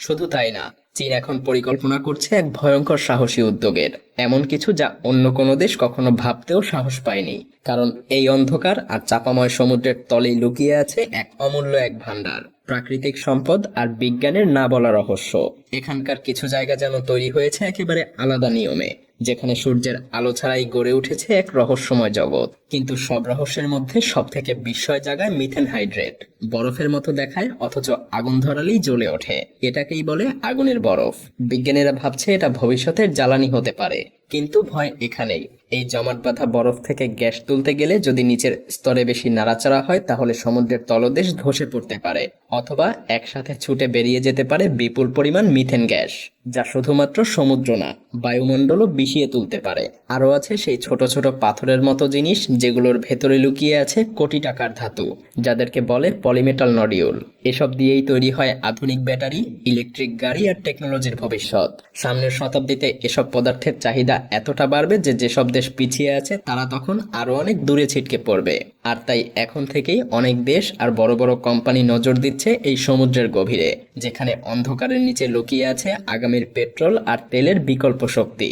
শুধু তাই না, চীন এখন পরিকল্পনা করছে এক ভয়ঙ্কর সাহসী উদ্যোগের, এমন কিছু যা অন্য কোনো দেশ কখনো ভাবতেও সাহস পায়নি। কারণ এই অন্ধকার আর চাপাময় সমুদ্রের তলেই লুকিয়ে আছে এক অমূল্য এক ভান্ডার, প্রাকৃতিক সম্পদ আর বিজ্ঞানের না বলা রহস্য। এখানকার কিছু জায়গা যেন তৈরি হয়েছে একেবারে আলাদা নিয়মে, যেখানে সূর্যের আলো ছাড়াই গড়ে উঠেছে এক রহস্যময় জগৎ। কিন্তু সব রহস্যের মধ্যে সব থেকে বিস্ময় জাগায় মিথেন হাইড্রেট। বরফের মতো দেখায় অথচ আগুন ধরালেই জ্বলে ওঠে। এটাকেই বলে আগুনের বরফ। বিজ্ঞানীরা ভাবছে এটা ভবিষ্যতের জ্বালানি হতে পারে। কিন্তু ভয় এখানেই, এই জমাট বাঁধা বরফ থেকে গ্যাস তুলতে গেলে যদি নিচের স্তরে বেশি নাড়াচাড়া হয় তাহলে সমুদ্রের তলদেশ ধসে পড়তে পারে, অথবা একসাথে ছুটে বেরিয়ে যেতে পারে বিপুল পরিমাণ মিথেন গ্যাস, যা শুধুমাত্র সমুদ্র না, বায়ুমণ্ডলও বিষিয়ে তুলতে পারে। আরও আছে সেই ছোট ছোট পাথরের মতো জিনিস যেগুলোর ভেতরে লুকিয়ে আছে কোটি টাকার ধাতু, যাদেরকে বলে পলিমেটাল নডিউল। এসব দিয়েই তৈরি হয় আধুনিক ব্যাটারি, ইলেকট্রিক গাড়ি আর টেকনোলজির ভবিষ্যৎ। সামনের শতাব্দীতে এসব পদার্থের চাহিদা এতটা বাড়বে যে যেসব দেশ পিছিয়ে আছে তারা তখন আরো অনেক দূরে ছিটকে পড়বে। আর তাই এখন থেকেই অনেক দেশ আর বড় বড় কোম্পানি নজর দিচ্ছে এই সমুদ্রের গভীরে, যেখানে অন্ধকারের নিচে লুকিয়ে আছে আগামীর পেট্রোল আর তেলের বিকল্প শক্তি।